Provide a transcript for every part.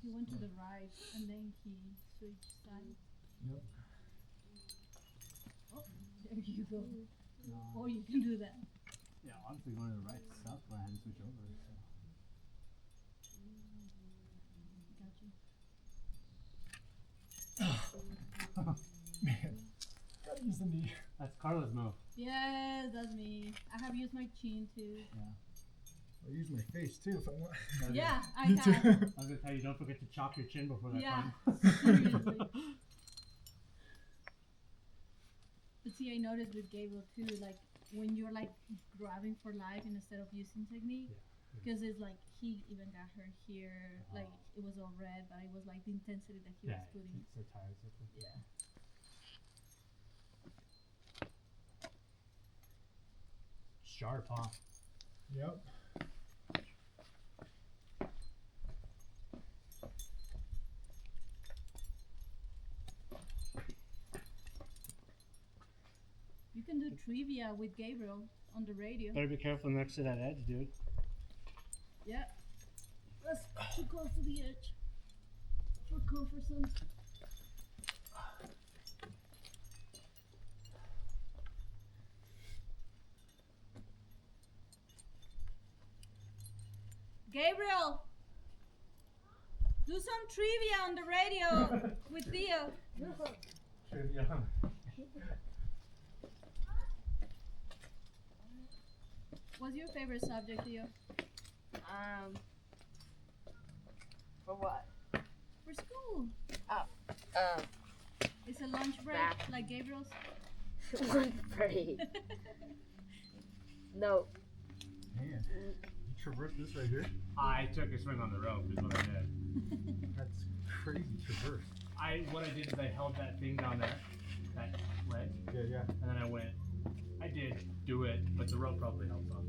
He went to the right and then he switched sides. Yep. Oh, there you go. No. Or you can do that. Yeah, honestly, going to the right sucked when I had to switch over. So. Gotcha. Man, gotta use the knee. That's Carla's move. Yes, that's me. I have used my chin too. Yeah. I'll use my face too if I want. Yeah, I Me too. have. I was gonna tell you, don't forget to chop your chin before that Yeah, climb. seriously. But see, I noticed with Gabriel too, like when you're like grabbing for life instead of using technique, because it's like he even got hurt here, like it was all red, but it was like the intensity that he was putting. It's so tired. Yeah. Sharp, huh? Yep. You can do trivia with Gabriel on the radio. Better be careful next to that edge, dude. Yeah. That's too close to the edge for comfort zone. Gabriel, do some trivia on the radio with Theo. Trivia. What's your favorite subject, Theo? For what? For school. It's a lunch break, Math. like Gabriel's. Lunch break. No. Man, you traverse this right here. I took a swing on the rope, is what I did. That's crazy traverse. What I did is I held that thing down there, that ledge, Yeah, yeah. and then I did do it, but the rope probably helps up.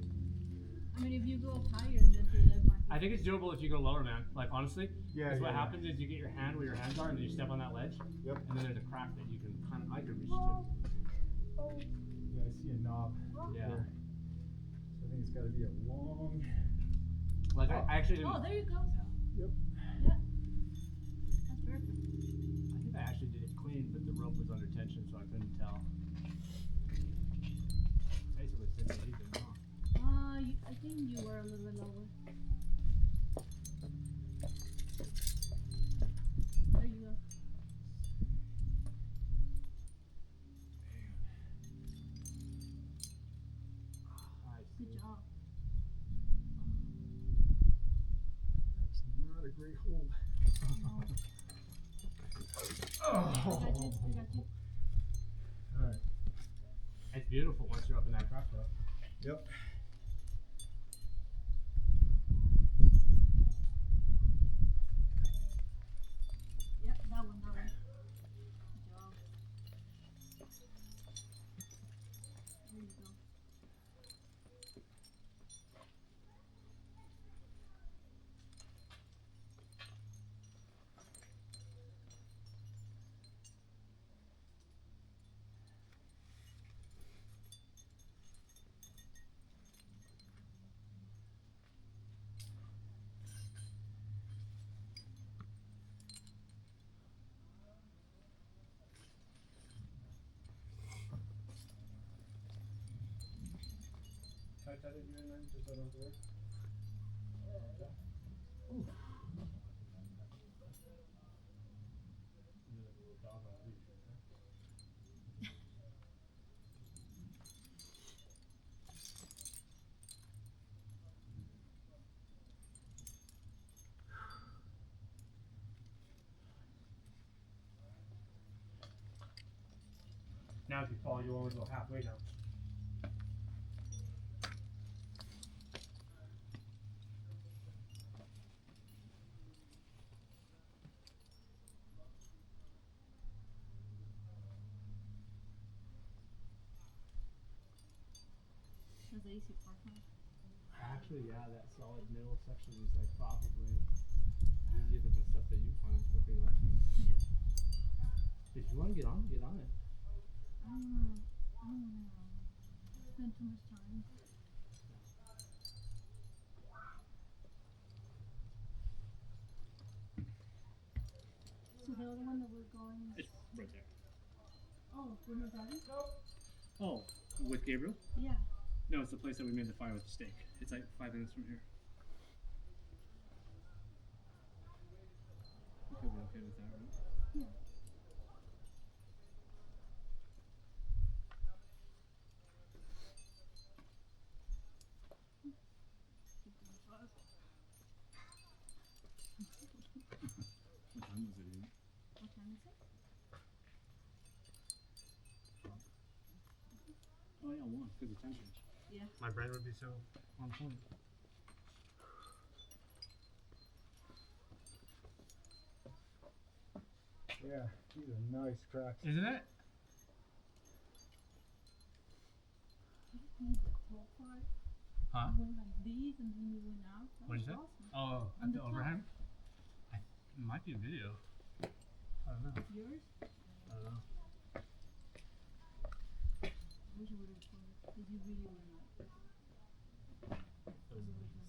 I mean, if you go higher, then that might be. I think it's doable if you go lower, man. Like, honestly, Yeah, because what yeah. happens is you get your hand where your hands are, and then you step on that ledge, Yep. and then there's a crack that you can kind of, I could reach to. Yeah, I see a knob Yeah. there. So I think it's got to be a long. Like, I actually didn't. Oh, there you go. Yep. Yeah. That's perfect. I think I actually did it clean, but the rope was under tension, so I couldn't tell. Basically, since he did wrong. I think you were a little bit lower. There you go. Nice. Good job. That's not a great hold. I got you. All right. It's beautiful once you're up in that crack rope. Yep. Yep, that one. Good job. There you go. Can I tell you in there just so I don't have to work? Now if you fall, you only go halfway down. That's the easy part, huh? Actually, yeah, that solid middle section is like probably easier than the stuff that you find quickly last week. Yeah. If you want to get on it. I don't wanna spend too much time. other one that we're going. It's right there. Oh, we're not driving? Oh, with Gabriel? Yeah. No, it's the place that we made the fire with the steak. It's like 5 minutes from here. You could be okay with that, right? Yeah. What time is it, Ian? What time is it? Oh yeah, 1, because the time change. Yeah. My brain would be so on point. Yeah, these are nice cracks. Isn't it? The top part. Huh? Went like these and then we went out. That What was is it? awesome. Oh, On at the the top. overhang? It might be a video. I don't know. Yours? I don't know. I wish I would have recorded because you really went out.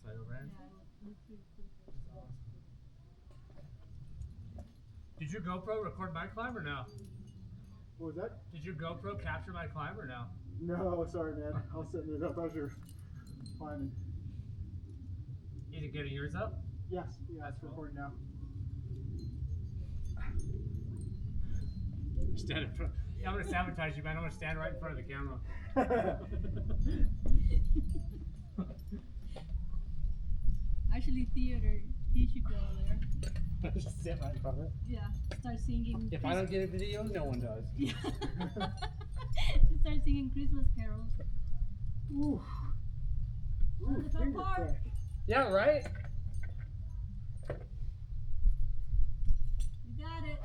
Side overhang? Yeah, it looked pretty cool. Did your GoPro record my climb or no? What was that? Did your GoPro capture my climb or no? No, sorry, man. I was setting it up as you're climbing. Is it getting yours up? Yes, yeah, That's it's cool. recording now. Stand in front. Yeah, I'm gonna sabotage you, man. I'm gonna stand right in front of the camera. Actually, theater. He should go there. Just sit right in front of it. Yeah. Start singing. If I don't get a video, no one does. Yeah. Start singing Christmas carols. Ooh. Ooh, the top finger part. crack. Yeah, right? You got it.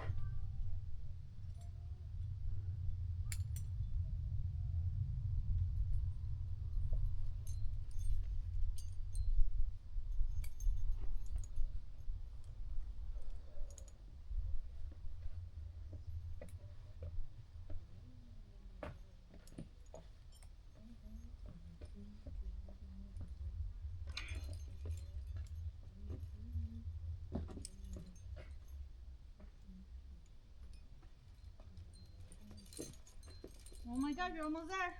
Oh my God, you're almost there.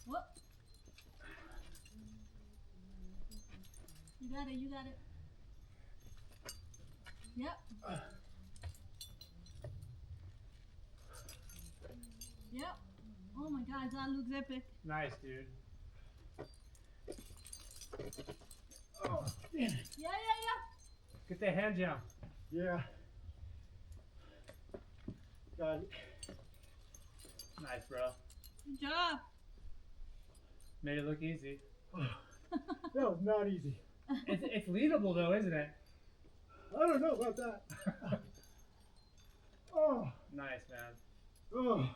Whoop. You got it, you got it. Yep. Yep. Oh my God, that looks epic. Nice, dude. Oh, damn it. Yeah. Get the hand down. Yeah. Got it. Nice, bro. Good job. Made it look easy. That was not easy. It's leadable though, isn't it? I don't know about that. Oh, Nice, man. oh.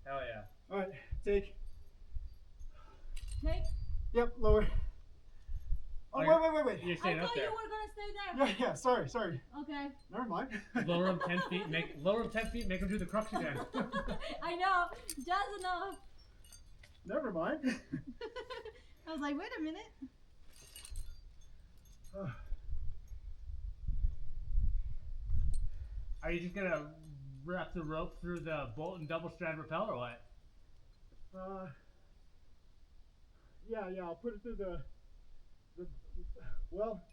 Hell yeah. All right, take. Take. Yep, lower. Oh, wait. You're I staying up thought there. you were gonna stay there. Yeah, sorry. Okay. Never mind. Lower him 10 feet. Lower him 10 feet. Make him do the crux again. I know. Just enough. Never mind. I was like, wait a minute. Are you just gonna wrap the rope through the bolt and double strand rappel or what? Yeah, I'll put it through the well,